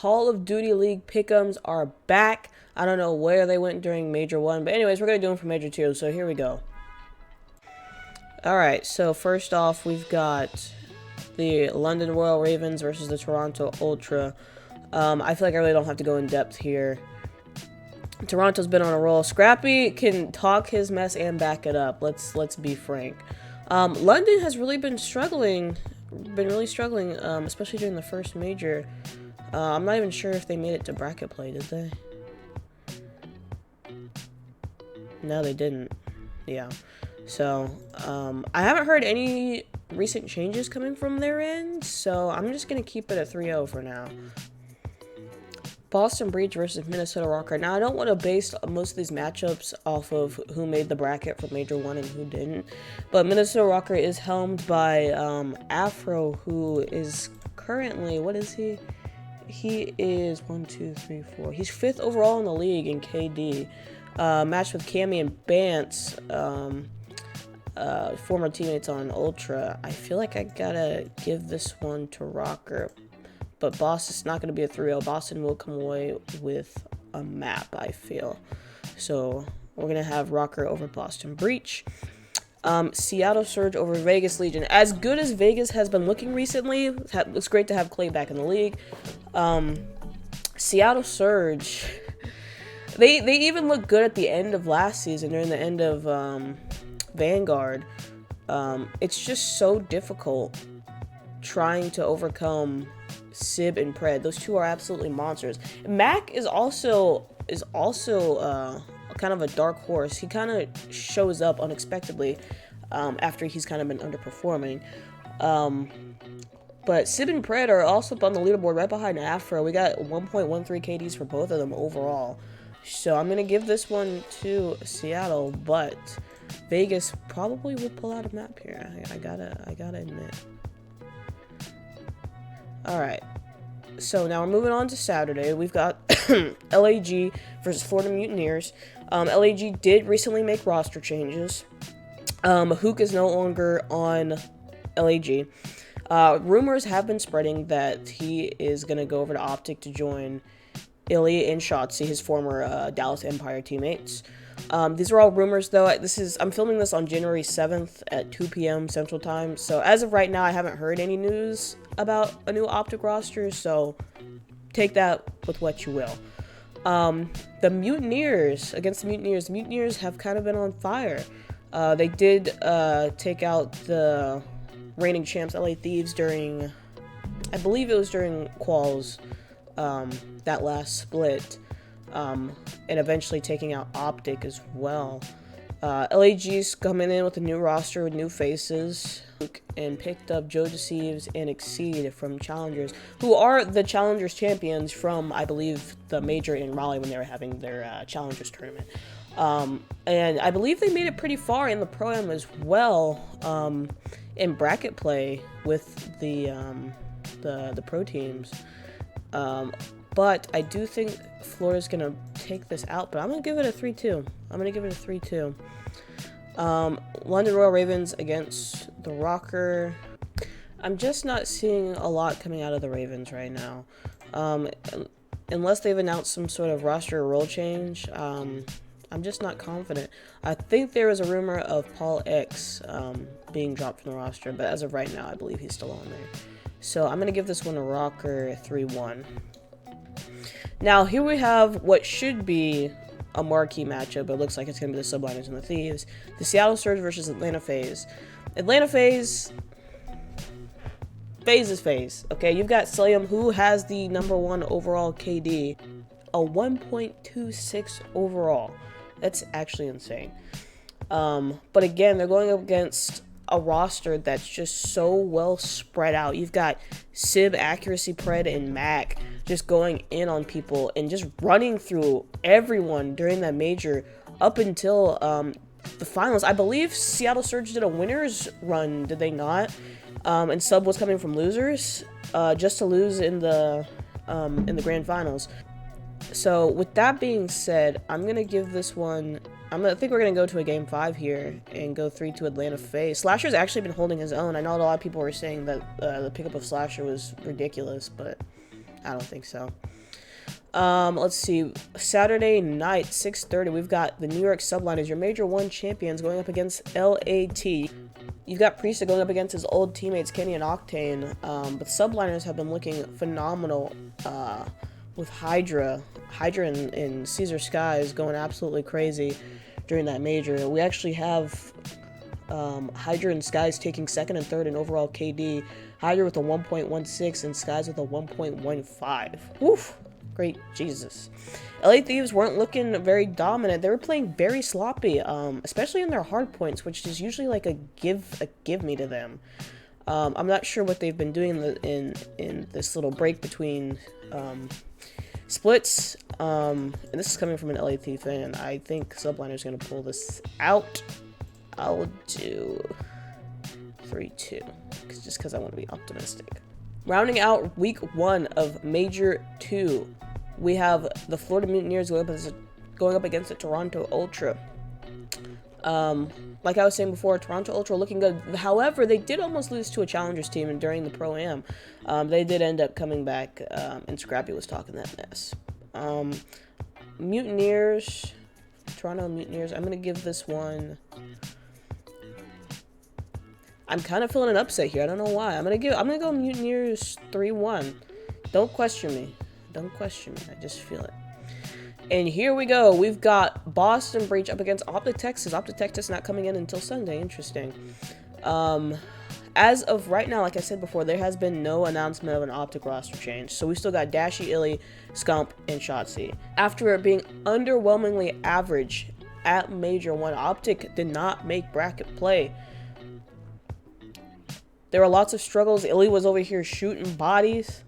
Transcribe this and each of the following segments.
Call of Duty League pick'ems are back. I don't know where they went during Major 1, but anyways, we're going to do them for Major 2, so here we go. Alright, so first off, we've got the London Royal Ravens versus the Toronto Ultra. I feel like I really don't have to go in depth here. Toronto's been on a roll. Scrappy can talk his mess and back it up. Let's be frank. London has really been struggling, especially during the first major. I'm not even sure if they made it to bracket play, did they? No, they didn't. Yeah. So, I haven't heard any recent changes coming from their end, so I'm just going to keep it at 3-0 for now. Boston Breach versus Minnesota Rocker. Now, I don't want to base most of these matchups off of who made the bracket for Major 1 and who didn't, but Minnesota Rocker is helmed by Afro, who is currently, what is he? He is 1, 2, 3, 4. He's 5th overall in the league in KD. Matched with Cammy and Bance, former teammates on Ultra. I feel like I gotta give this one to Rocker, but Boston's not gonna be a 3-0. Boston will come away with a map, I feel. So we're gonna have Rocker over Boston Breach. Seattle Surge over Vegas Legion. As good as Vegas has been looking recently, it's great to have Clay back in the league. Seattle Surge, they even looked good at the end of last season, during the end of Vanguard. It's just so difficult trying to overcome Sib and Pred. Those two are absolutely monsters. Mac is also kind of a dark horse. He kind of shows up unexpectedly after he's kind of been underperforming. But Sib and Pred are also up on the leaderboard right behind Afro. We got 1.13 KDs for both of them overall. So I'm going to give this one to Seattle, but Vegas probably will pull out a map here. I gotta admit. Alright. So now we're moving on to Saturday. We've got LAG versus Florida Mutineers. LAG did recently make roster changes. Hook is no longer on LAG. Rumors have been spreading that he is going to go over to Optic to join Illy and Shotzi, his former Dallas Empire teammates. These are all rumors, though. I'm filming this on January 7th at 2 p.m. Central Time. So as of right now, I haven't heard any news about a new Optic roster. So take that with what you will. The Mutineers, against the Mutineers have kind of been on fire. They did take out the reigning champs LA Thieves during, I believe it was during quals, that last split, and eventually taking out Optic as well. LAG's coming in with a new roster with new faces, and picked up Joe Deceives and Exceed from Challengers, who are the Challengers champions from, I believe, the major in Raleigh when they were having their Challengers tournament. And I believe they made it pretty far in the Pro-Am as well, in bracket play with the pro teams. But I do think Florida's going to take this out, but I'm going to give it a 3-2. London Royal Ravens against the Rocker. I'm just not seeing a lot coming out of the Ravens right now. Unless they've announced some sort of roster or role change, I'm just not confident. I think there was a rumor of Paul X being dropped from the roster, but as of right now, I believe he's still on there. So I'm going to give this one a Rocker 3-1. Now, here we have what should be a marquee matchup, but it looks like it's going to be the Subliners and the Thieves. The Seattle Surge versus Atlanta FaZe. Atlanta FaZe is FaZe. Okay, you've got Slayum, who has the #1 overall KD, a 1.26 overall. That's actually insane. But again, they're going up against a roster that's just so well spread out. You've got Sib, Accuracy, Pred, and Mac just going in on people and just running through everyone during that major up until the finals. I believe Seattle Surge did a winners run, did they not? And Sub was coming from losers, just to lose in the grand finals. So with that being said, I'm gonna give this one. I think we're gonna go to a game 5 here and go 3-2 Atlanta FaZe. Slasher's actually been holding his own. I know a lot of people were saying that the pickup of Slasher was ridiculous, but I don't think so. Let's see. Saturday night, 6:30, we've got the New York Subliners, your Major 1 champions, going up against LAT. You've got Priesta going up against his old teammates, Kenny and Octane. But Subliners have been looking phenomenal with Hydra. Hydra and Caesar Skies going absolutely crazy during that major. We actually have Hydra and Skies taking second and third in overall KD. Hydra with a 1.16 and Skies with a 1.15. Woof! Great Jesus. LA Thieves weren't looking very dominant. They were playing very sloppy, especially in their hard points, which is usually like a give me to them. I'm not sure what they've been doing in this little break between splits. And this is coming from an LA Thief fan. I think Subliner's gonna pull this out. I'll do 3-2, just because I want to be optimistic. Rounding out week 1 of Major 2, we have the Florida Mutineers going up against the Toronto Ultra. Like I was saying before, Toronto Ultra looking good. However, they did almost lose to a Challengers team during the Pro-Am. They did end up coming back, and Scrappy was talking that mess. Mutineers, Toronto Mutineers, I'm going to give this one... I'm kind of feeling an upset here. I don't know why. I'm gonna go Mutineers 3-1. Don't question me. Don't question me. I just feel it. And here we go. We've got Boston Breach up against Optic Texas. Optic Texas not coming in until Sunday. Interesting. As of right now, like I said before, there has been no announcement of an Optic roster change. So we still got Dashy, Illy, Scump, and Shotzi. After it being underwhelmingly average at Major 1, Optic did not make bracket play. There were lots of struggles. Illy was over here shooting bodies,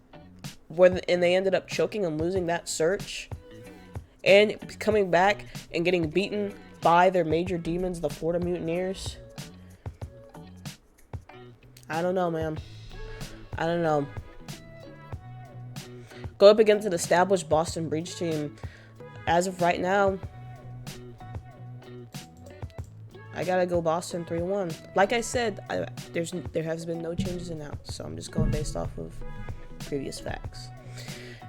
and they ended up choking and losing that search. And coming back and getting beaten by their major demons, the Florida Mutineers. I don't know, man. I don't know. Go up against an established Boston Breach team. As of right now, I gotta go Boston 3-1. Like I said, there has been no changes announced, so I'm just going based off of previous facts.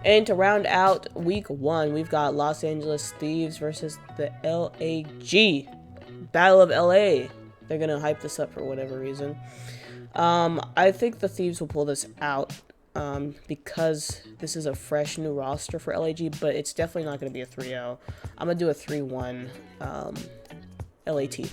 And to round out week 1, we've got Los Angeles Thieves versus the LAG. Battle of LA. They're gonna hype this up for whatever reason. I think the Thieves will pull this out because this is a fresh new roster for LAG, but it's definitely not gonna be a 3-0. I'm gonna do a 3-1 LAT.